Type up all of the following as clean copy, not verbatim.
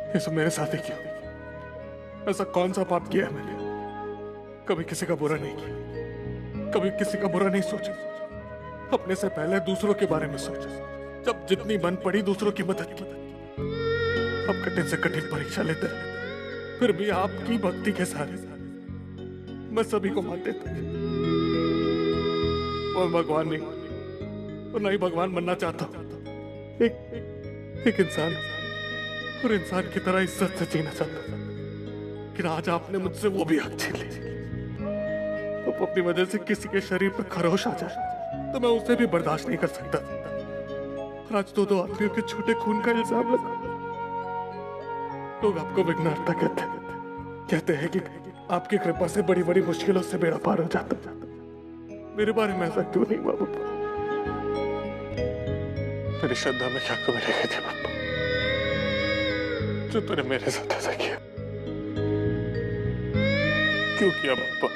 ये सब मेरे साथ ही क्यों? ऐसा कौन सा पाप किया है मैंने? कभी किसी का बुरा नहीं किया, कभी किसी का बुरा नहीं सोचा। अपने से पहले दूसरों के बारे में सोचा। जब जितनी बन पड़ी दूसरों की मदद की। अब कठिन से कठिन परीक्षा लेते रहे, फिर भी आपकी भक्ति के सहारे मैं सभी को मान देता। मैं भगवान नहीं और नहीं भगवान बनना चाहता। एक इंसान और इंसान की तरह इज्जत से जीना चाहता था। लेकिन आज आपने मुझसे वो भी हक छीन ली। अब अपनी वजह से किसी के शरीर पर खरोश आ जाए तो मैं उसे भी बर्दाश्त नहीं कर सकता। और आज दो आदमियों के छोटे खून का इल्जाम लगा। लोग आपको विघ्नहर्ता कहते हैं कि आपकी कृपा से बड़ी बड़ी मुश्किलों से बेड़ा पार हो जाता। मेरे बारे में ऐसा क्यों नहीं हुआ बाबा? मेरी श्रद्धा में क्या कमी रह गई थी बाबा, जो तूने मेरे साथ ऐसा किया? क्यों किया बाबा?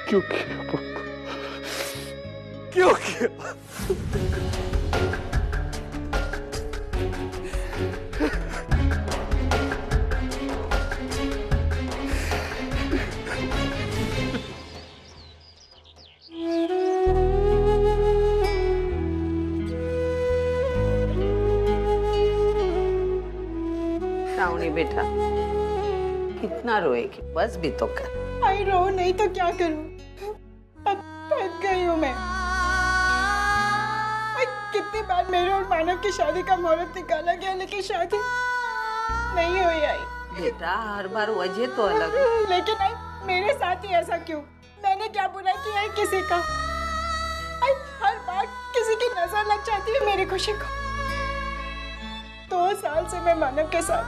क्यों किया बाबा? क्यों किया? श्रावणी बेटा, कितना रोएगी? बस भी तो कर। आई रो नहीं तो क्या करूं? अब थक गई हूं मैं। कितनी बार मेरे और मानव की शादी का मुहूर्त निकाला गया, लेकिन शादी नहीं हुई। आई बेटा, हर बार वजह तो अलग है। लेकिन आई मेरे साथ ही ऐसा क्यों? मैंने क्या बुरा किया है किसी का? आई हर बार किसी की नजर लग जाती है मेरी खुशी को। 2 साल से मैं मानव के साथ,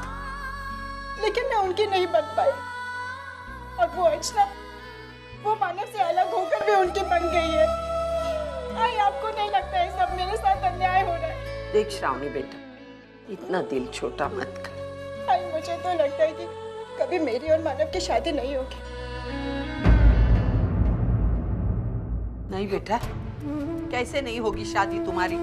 लेकिन मैं उनकी नहीं बन पाई। और वो अर्चना, वो मानव से अलग होकर भी उनकी बन गई है। आई आपको नहीं लगता है सब मेरे साथ अन्याय हो रहा है? देख श्रावणी बेटा, इतना दिल छोटा मत कर। आई मुझे तो लगता है कि कभी मेरी और मानव की शादी नहीं होगी। नहीं बेटा, कैसे नहीं होगी शादी तुम्हारी?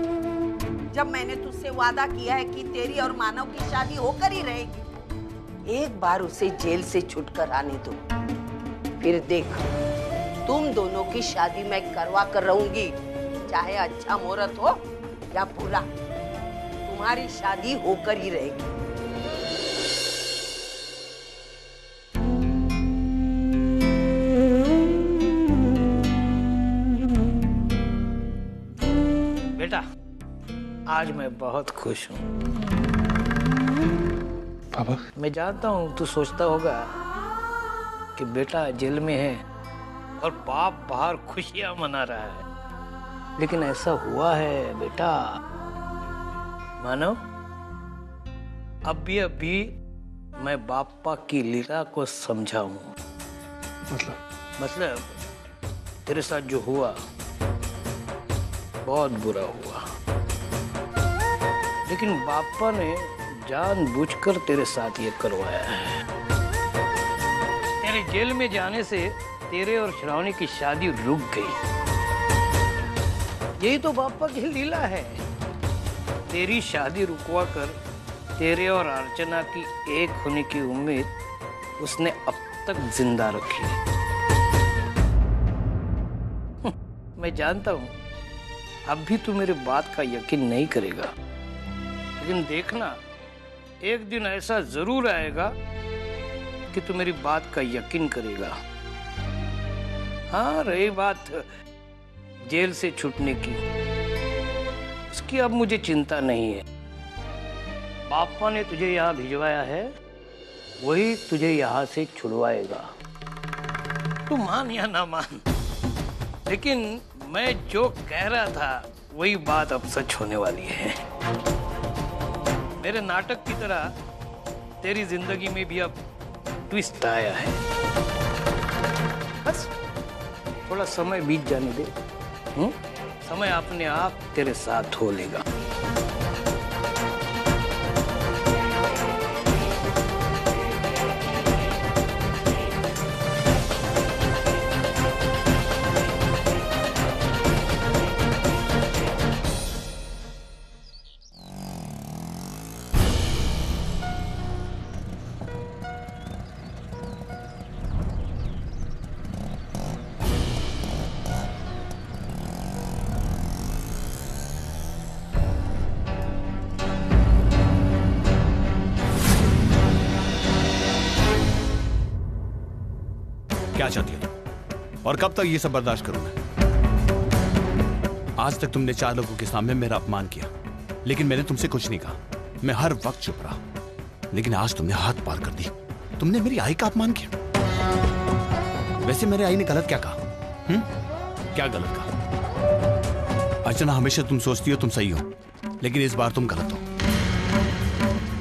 जब मैंने तुझसे वादा किया है कि तेरी और मानव की शादी होकर ही रहेगी। एक बार उसे जेल से छुटकर आने दो, फिर देख तुम दोनों की शादी मैं करवा कर रहूंगी। चाहे अच्छा मुहूर्त हो या बुरा, तुम्हारी शादी होकर ही रहेगी। बेटा, आज मैं बहुत खुश हूँ। बाबा, मैं जानता हूँ तू सोचता होगा कि बेटा जेल में है और बाप बाहर खुशियां मना रहा है, लेकिन ऐसा हुआ है बेटा। मानो अभी मैं बापा की लीला को समझा हूँ। मतलब तेरे साथ जो हुआ बहुत बुरा हुआ, लेकिन बापा ने जानबूझकर तेरे साथ ये करवाया है। तेरे जेल में जाने से तेरे और श्रावणी की शादी रुक गई। यही तो बापा की लीला है। तेरी शादी रुकवा कर तेरे और अर्चना की एक होने की उम्मीद उसने अब तक जिंदा रखी है। मैं जानता हूं अब भी तू मेरे बात का यकीन नहीं करेगा, लेकिन देखना एक दिन ऐसा जरूर आएगा कि तू मेरी बात का यकीन करेगा। हाँ, रही बात जेल से छूटने की, उसकी अब मुझे चिंता नहीं है। पापा ने तुझे यहाँ भिजवाया है, वही तुझे यहाँ से छुड़वाएगा। तू मान या ना मान, लेकिन मैं जो कह रहा था वही बात अब सच होने वाली है। मेरे नाटक की तरह तेरी जिंदगी में भी अब ट्विस्ट आया है। बस थोड़ा समय बीत जाने दे, समय अपने आप तेरे साथ हो लेगा। क्या चाहती हो तुम? और कब तक ये सब बर्दाश्त करूं मैं? आज तक तुमने 4 लोगों के सामने मेरा अपमान किया, लेकिन मैंने तुमसे कुछ नहीं कहा। मैं हर वक्त चुप रहा, लेकिन आज तुमने हाथ पार कर दी। तुमने मेरी आई का अपमान किया। वैसे मेरे आई ने गलत क्या कहा? क्या गलत कहा? अर्चना, हमेशा तुम सोचती हो तुम सही हो, लेकिन इस बार तुम गलत हो।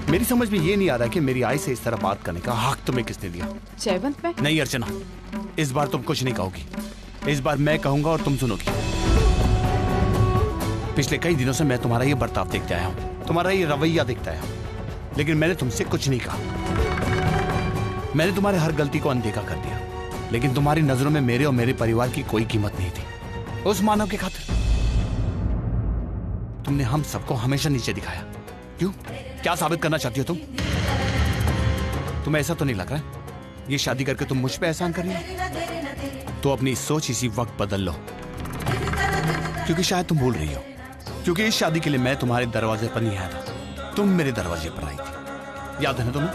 मेरी समझ में ये नहीं आ रहा कि मेरी आई से इस तरह बात करने का हक तुम्हें किसने दिया? जयवंत में नहीं अर्चना, इस बार तुम कुछ नहीं कहोगी। इस बार मैं कहूंगा और तुम सुनोगी। पिछले कई दिनों से मैं तुम्हारा ये बर्ताव देखते आया हूं, तुम्हारा ये रवैया देखता आया हूं, लेकिन मैंने तुमसे कुछ नहीं कहा। मैंने तुम्हारे हर गलती को अनदेखा कर दिया, लेकिन तुम्हारी नजरों में मेरे और मेरे परिवार की कोई कीमत नहीं थी। उस मानव की खातिर तुमने हम सबको हमेशा नीचे दिखाया। क्यों? क्या साबित करना चाहती हो तुम? तुम्हें ऐसा तो नहीं लग रहा है ये शादी करके तुम मुझ पे एहसान कर रही हो? तो अपनी सोच इसी वक्त बदल लो, क्योंकि शायद तुम भूल रही हो, क्योंकि इस शादी के लिए मैं तुम्हारे दरवाजे पर नहीं आया था, तुम मेरे दरवाजे पर आई थी। याद है ना तुम्हें?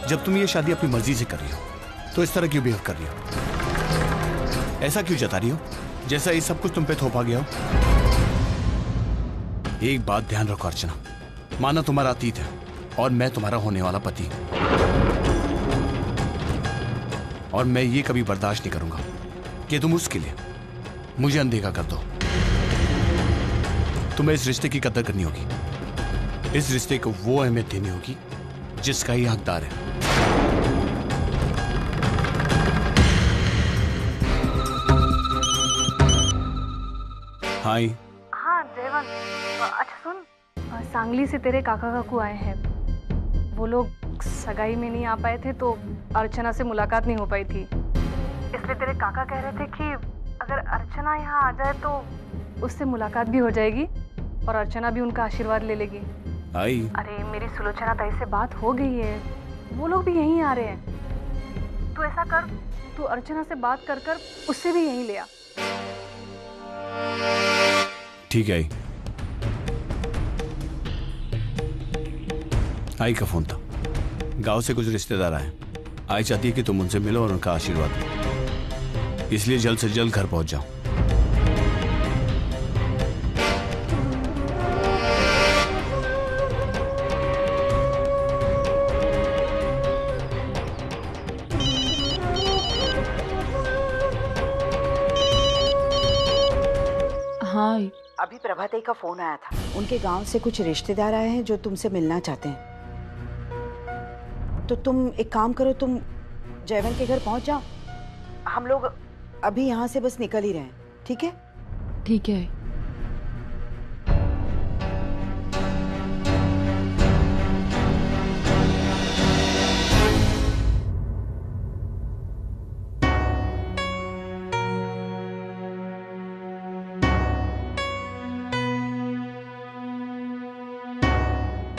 जब तुम ये शादी अपनी मर्जी से कर रही हो, तो इस तरह क्यों बिहेव कर रही हो? ऐसा क्यों जता रही हो जैसा ये सब कुछ तुम पे थोपा गया हो? एक बात ध्यान रखो अर्चना, माना तुम्हारा अतीत है और मैं तुम्हारा होने वाला पति, और मैं ये कभी बर्दाश्त नहीं करूंगा कि तुम उसके लिए मुझे अनदेखा कर दो। तुम्हें इस रिश्ते की कदर करनी होगी। इस रिश्ते को वो अहमियत देनी होगी जिसका ये हकदार है। हाय। हाँ जयवंत, अच्छा सुन, सांगली से तेरे काका काकू आए हैं। वो लोग सगाई में नहीं आ पाए थे, तो अर्चना से मुलाकात नहीं हो पाई थी, इसलिए तेरे काका कह रहे थे कि अगर अर्चना यहाँ आ जाए तो उससे मुलाकात भी हो जाएगी और अर्चना भी उनका आशीर्वाद ले लेगी। आई। अरे मेरी सुलोचना ताई से बात हो गई है, वो लोग भी यहीं आ रहे हैं। तू ऐसा कर, तू अर्चना से बात कर कर उससे भी यहीं ले आ। ठीक है। आई का फोन था, गांव से कुछ रिश्तेदार आए। आई चाहती है कि तुम उनसे मिलो और उनका आशीर्वाद लो, इसलिए जल्द से जल्द घर पहुंच जाओ। हाँ, अभी प्रभाते का फोन आया था, उनके गांव से कुछ रिश्तेदार आए हैं जो तुमसे मिलना चाहते हैं। तो तुम एक काम करो, तुम जयवंत के घर पहुंच जाओ। हम लोग अभी यहाँ से बस निकल ही रहे हैं, ठीक है? ठीक है।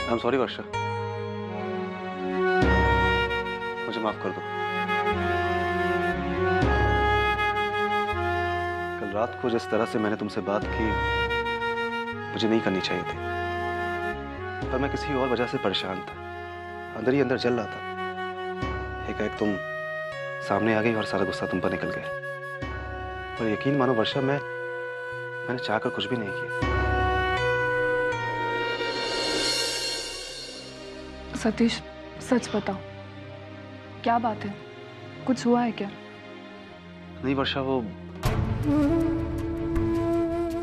I'm sorry वर्षा, मुझे माफ कर दो। कल रात को जिस तरह से मैंने तुमसे बात की, मुझे नहीं करनी चाहिए थी, पर मैं किसी और वजह से परेशान था, अंदर ही अंदर जल रहा था। एकाएक तुम सामने आ गई और सारा गुस्सा तुम पर निकल गया। पर यकीन मानो वर्षा, मैंने चाहकर कुछ भी नहीं किया। सतीश, सच बताओ, क्या बात है? कुछ हुआ है क्या? नहीं वर्षा, वो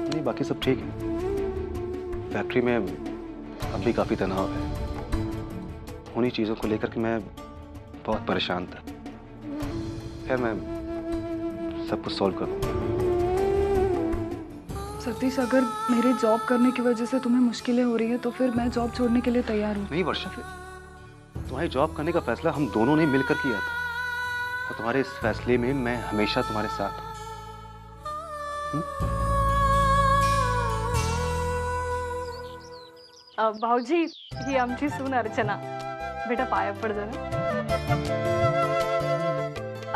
नहीं, बाकी सब ठीक है। फैक्ट्री में अब भी काफी तनाव है, उन्हीं चीजों को लेकर के मैं बहुत परेशान था। खैर मैं सब कुछ सॉल्व करूंगा। सतीश, अगर मेरे जॉब करने की वजह से तुम्हें मुश्किलें हो रही है तो फिर मैं जॉब छोड़ने के लिए तैयार हूँ। नहीं वर्षा, तुम्हारी जॉब करने का फैसला हम दोनों ने मिलकर किया था, और तुम्हारे इस फैसले में मैं हमेशा तुम्हारे साथ हूँ। भाऊजी, ही आमची सून अर्चना, बेटा पाया पड़ जाना।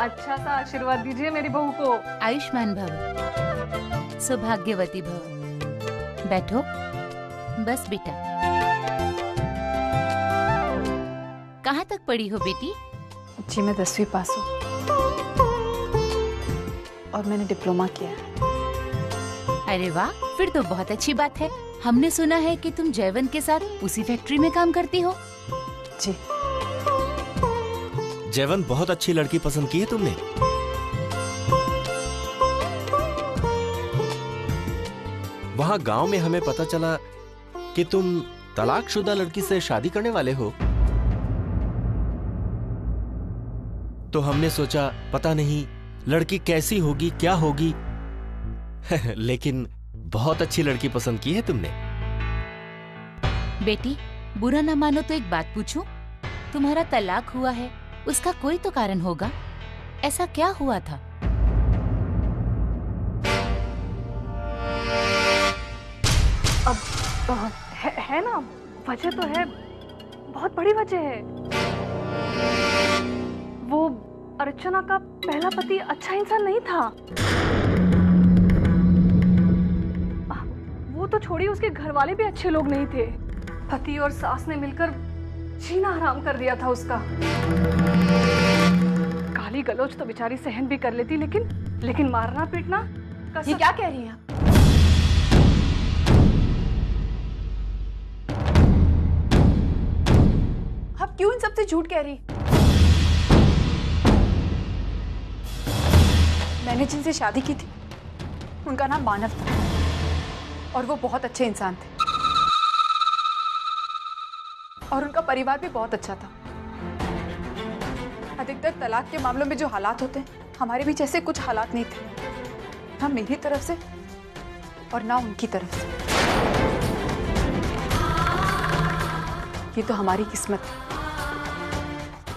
अच्छा सा आशीर्वाद दीजिए मेरी बहू को। आयुष्मान भव, सौभाग्यवती भव। बैठो। बस बेटा, कहाँ तक पढ़ी हो बेटी? जी मैं 10वीं पास हूँ और मैंने डिप्लोमा किया है। अरे वाह, फिर तो बहुत अच्छी बात है। हमने सुना है कि तुम जयवंत के साथ उसी फैक्ट्री में काम करती हो। जी। जयवंत, बहुत अच्छी लड़की पसंद की है तुमने। वहाँ गांव में हमें पता चला कि तुम तलाकशुदा लड़की से शादी करने वाले हो, तो हमने सोचा पता नहीं लड़की कैसी होगी, क्या होगी। लेकिन बहुत अच्छी लड़की पसंद की है तुमने। बेटी, बुरा ना मानो तो एक बात पूछूं? तुम्हारा तलाक हुआ है, उसका कोई तो कारण होगा। ऐसा क्या हुआ था? अब है ना, वजह तो है, बहुत बड़ी वजह है। वो अर्चना का पहला पति अच्छा इंसान नहीं था। वो तो छोड़ी, उसके घर वाले भी अच्छे लोग नहीं थे। पति और सास ने मिलकर जीना हराम कर दिया था उसका। गाली गलौज तो बेचारी सहन भी कर लेती, लेकिन मारना पीटना। ये क्या कह रही हैं आप? आप क्यों इन सबसे झूठ कह रही? मैंने जिनसे शादी की थी उनका नाम मानव था और वो बहुत अच्छे इंसान थे और उनका परिवार भी बहुत अच्छा था। अधिकतर तलाक के मामलों में जो हालात होते हैं, हमारे बीच ऐसे कुछ हालात नहीं थे, ना मेरी तरफ से और ना उनकी तरफ से। ये तो हमारी किस्मत है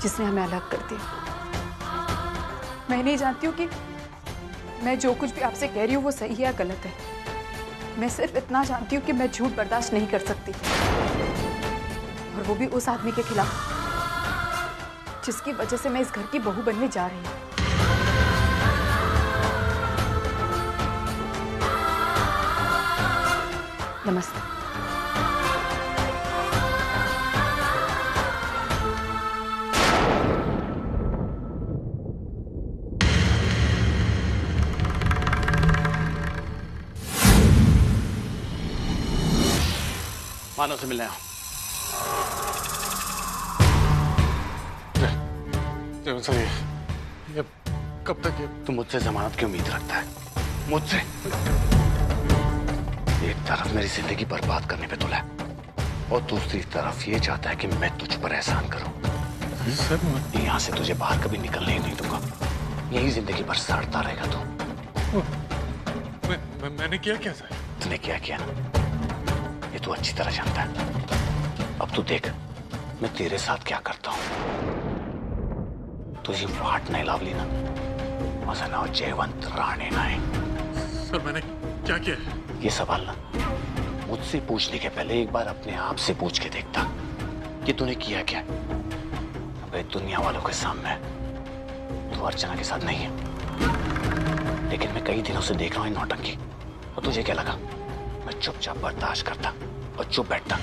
जिसने हमें अलग कर दिया। मैं नहीं जानती हूँ कि मैं जो कुछ भी आपसे कह रही हूँ वो सही है या गलत है। मैं सिर्फ इतना जानती हूँ कि मैं झूठ बर्दाश्त नहीं कर सकती, और वो भी उस आदमी के खिलाफ जिसकी वजह से मैं इस घर की बहू बनने जा रही हूँ। नमस्ते। मानव से मिलने आओ। सर, ये कब तक ये? तुम मुझसे जमानत की उम्मीद रखता है? मुझसे? एक तरफ मेरी जिंदगी बर्बाद करने पे तुला है और दूसरी तरफ ये चाहता है कि मैं तुझ पर एहसान करूं। सर, यहाँ से तुझे बाहर कभी निकलने ही नहीं दूंगा। यही जिंदगी भर सड़ता रहेगा तू। मैंने किया क्या सर? तूने क्या किया ये तू अच्छी तरह जानता है। अब तू देख मैं तेरे साथ क्या करता हूं। तुझे वाट नहीं लावली ना, माझं नाव जयवंत राणे नाही। सर, मैंने क्या किया? ये सवाल ना मुझसे पूछने के पहले एक बार अपने आप से पूछ के देखता कि तूने किया क्या। अबे दुनिया वालों के सामने तू अर्चना के साथ नहीं है, लेकिन मैं कई दिनों से देख रहा हूं नौटंकी। और तुझे क्या लगा मैं चुपचाप बर्दाश्त करता और चुप बैठता?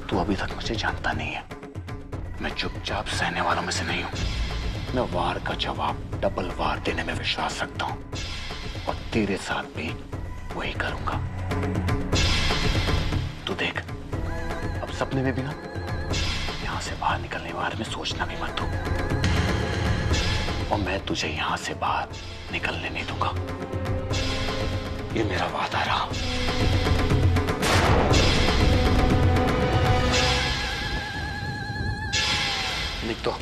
तू अभी तक मुझे जानता नहीं है। मैं चुपचाप सहने वालों में से नहीं हूं। मैं वार का जवाब डबल वार देने में विश्वास रखता हूं और तेरे साथ भी वही करूंगा। तू देख अब सपने में भी ना यहां से बाहर निकलने के बारे में सोचना भी मत हो, और मैं तुझे यहां से बाहर निकलने नहीं दूंगा। ये मेरा वादा रहा। लिख दो।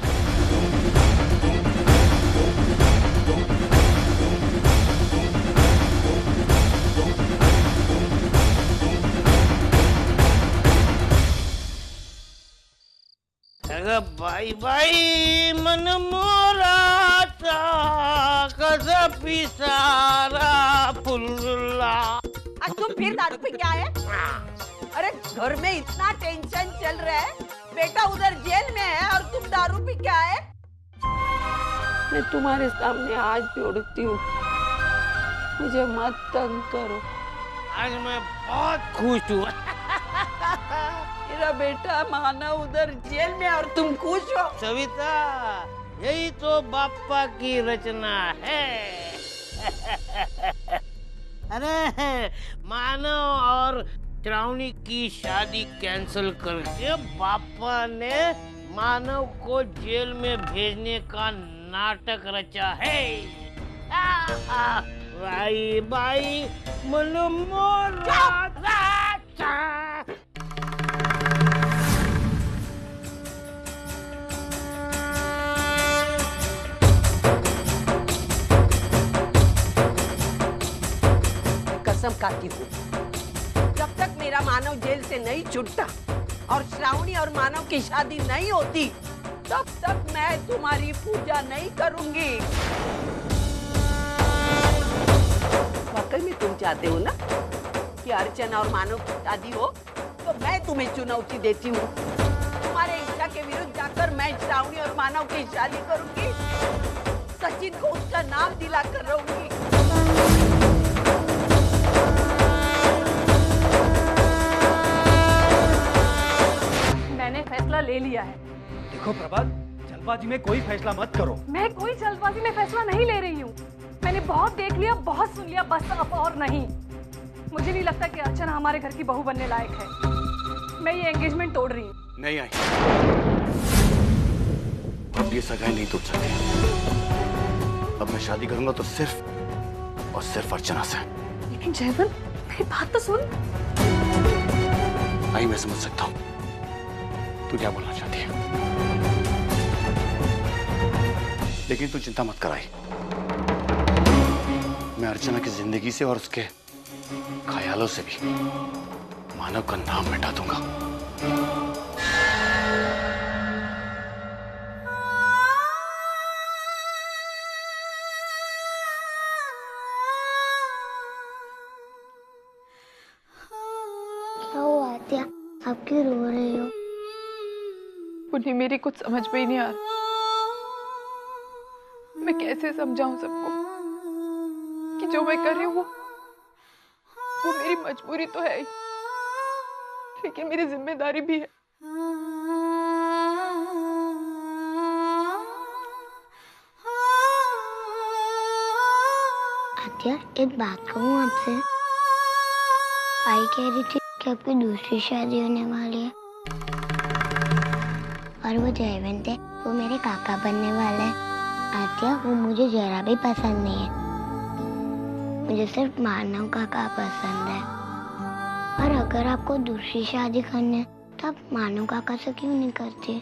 बाई बाई मन मोराचा कसा पिसारा फुल्ला। आज तुम फिर दारू पी के आए? अरे घर में इतना टेंशन चल रहा है, बेटा उधर जेल में है और तुम दारू पी के आए? मैं तुम्हारे सामने आज जोड़ती हूँ, मुझे मत तंग करो। आज मैं बहुत खुश हूँ। मेरा बेटा मानव उधर जेल में और तुम खुश हो? सविता, यही तो बाप्पा की रचना है। अरे मानव और श्रावणी की शादी कैंसिल करके बाप्पा ने मानव को जेल में भेजने का नाटक रचा है। बाई बाई कसम खाती हूँ, जब तक मेरा मानव जेल से नहीं छूटता और श्रावणी और मानव की शादी नहीं होती, तब तक मैं तुम्हारी पूजा नहीं करूंगी। वाकई में तुम चाहते हो ना कि अर्चना और मानव की शादी हो, तो मैं तुम्हें चुनौती देती हूँ। तुम्हारे इच्छा के विरुद्ध जाकर मैं श्रावणी और मानव की शादी करूंगी, सचिन को उसका नाम दिलाकर रहूंगी। मैंने फैसला ले लिया है। देखो प्रभा, जल्दबाजी में कोई फैसला मत करो। मैं कोई जल्दबाजी में फैसला नहीं ले रही हूँ। मैंने बहुत देख लिया, बहुत सुन लिया, बस अब और नहीं। मुझे नहीं लगता कि अर्चना हमारे घर की बहू बनने लायक है। मैं ये एंगेजमेंट तोड़ रही हूँ। नहीं आई, अब ये सगाई नहीं टूट सकती। अब मैं शादी करूंगा तो सिर्फ और सिर्फ अर्चना से। लेकिन जयवंत, मेरी बात तो सुन। आई, मैं समझ सकता हूँ तू क्या बोलना चाहती है, लेकिन तू चिंता मत कराई। मैं अर्चना की जिंदगी से और उसके ख्यालों से भी मानव का नाम मिटा दूंगा। क्या हुआ आत्या, आप क्यों रो रही हो? उन्हें मेरी कुछ समझ में ही नहीं आ रहा। मैं कैसे समझाऊं सबको कि जो मैं कर रही हूँ वो मेरी मजबूरी तो है ही, लेकिन मेरी जिम्मेदारी भी है। आत्या, एक बात कहूँ आपसे? आई कह रही थी कि आपकी दूसरी शादी होने वाली है, और वो जयवंत है, वो मेरे काका बनने वाला है। आत्या, वो मुझे जरा भी पसंद नहीं है। मुझे सिर्फ मानव काका पसंद है। और अगर आपको दूसरी शादी करनी है, तब मानव काका से क्यों नहीं करती?